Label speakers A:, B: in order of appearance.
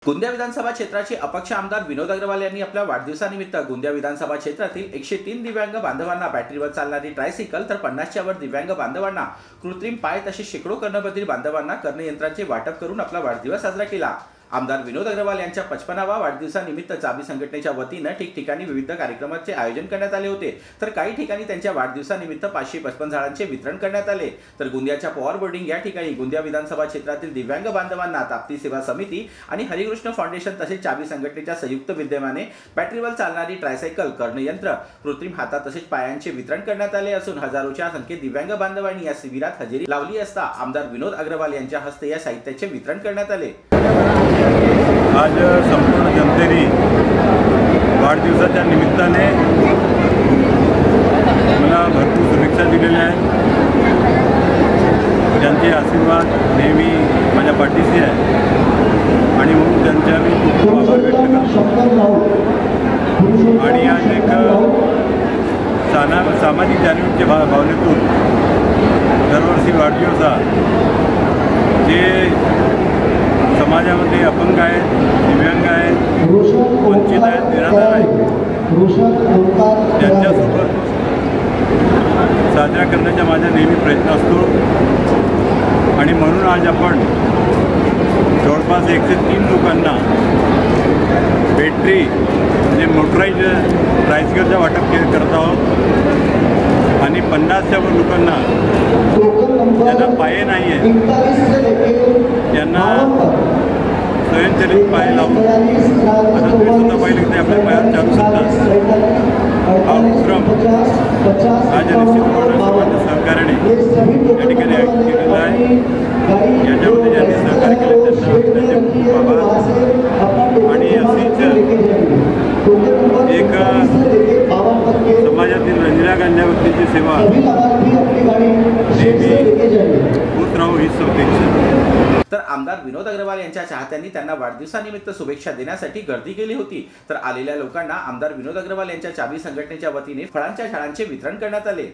A: गोंदिया विधानसभा क्षेत्राचे अपक्ष आमदार विनोद अग्रवाल यांनी आपल्या वाढदिवसानिमित्त गोंदिया विधानसभा क्षेत्रातील 103 दिव्यांग बांधवांना बॅटरीवर चालणारी ट्रायसायकल तर 50च्या वर दिव्यांग बांधवांना कृत्रिम पाय तसेच शेकडो कर्णबधिर बांधवांना कर्णयंत्रांचे वाटप करून आपला वाढदिवस साजरा केला। आमदार विनोद अग्रवाल यांच्या 55वा वाढदिवसानिमित्त चाबी संघटनेच्या वतीने ठिकठिकाणी विविध कार्यक्रमांचे आयोजन करण्यात आले होते, तर काही ठिकाणी त्यांच्या वाढदिवसानिमित्त 555 झाडांचे वितरण करण्यात आले। तर गोंदियाच्या पॉवर बोर्डिंग या ठिकाणी गोंदिया विधानसभा क्षेत्रातील दिव्यांग बांधवांना ताप्ती सेवा समिती आणि हरिकृष्ण फाउंडेशन तसेच चाबी संघटनेच्या संयुक्त विद्यमाने बॅटरीवर चालणारी ट्रायसायकल, कर्णयंत्र, कृत्रिम हातात तसेच पायांचे वितरण करण्यात आले असून हजारोच्या संख्येत दिव्यांग बांधवांनी या शिबिरात हजेरी लावली असता आमदार विनोद अग्रवाल यांच्या हस्ते या साहित्याचे वितरण करण्यात आले।
B: आज संपूर्ण जनतेने वाढदिवसाच्या निमित्ताने मला भरपूर शुभेच्छा दिलेल्या आहेत। त्यांचे आशीर्वाद नेहमी माझ्या पाठीशी आहे आणि म्हणून त्यांच्या मी खूप आभार व्यक्त करतो। आणि आज एक सामाजिक जाणीवेच्या भावनेतून दरवर्षी वाढदिवस जे समाजामध्ये अपंग आहेत, दिव्यांग आहेत, वंचित आहेत, निराधार आहेत, त्यांच्यासोबत साजरा करण्याचा माझा नेहमी प्रयत्न असतो। आणि म्हणून आज आपण जवळपास 103 लोकांना बॅटरी म्हणजे मोटराईज ट्रायसायकलचं वाटप करत आहोत आणि 50च्या वर लोकांना ज्यांना पाय नाही आहे त्यांना स्वयंचलित पाय लावून आता तुम्ही स्वतः पाहिलं की ते आपल्या पायावर चालू शकतात। हा उपक्रम आज निश्चितपणे सर्वांच्या सहकार्याने या ठिकाणी आयोजित केलेला आहे। याच्यामध्ये ज्यांनी सहकार्य केले त्यांना खूप आभार। आणि अशीच एक समाजातील रंजिरा गांजावरतीची सेवा नेहमी होत राहू हीच शुभेच्छा।
A: तर आमदार विनोद अग्रवाल यांच्या चाहत्यांनी त्यांना वाढदिवसानिमित्त शुभेच्छा देण्यासाठी गर्दी केली होती, तर आलेल्या लोकांना आमदार विनोद अग्रवाल यांच्या चाबी संघटनेच्या वतीने फळांच्या झाडांचे वितरण करण्यात आले।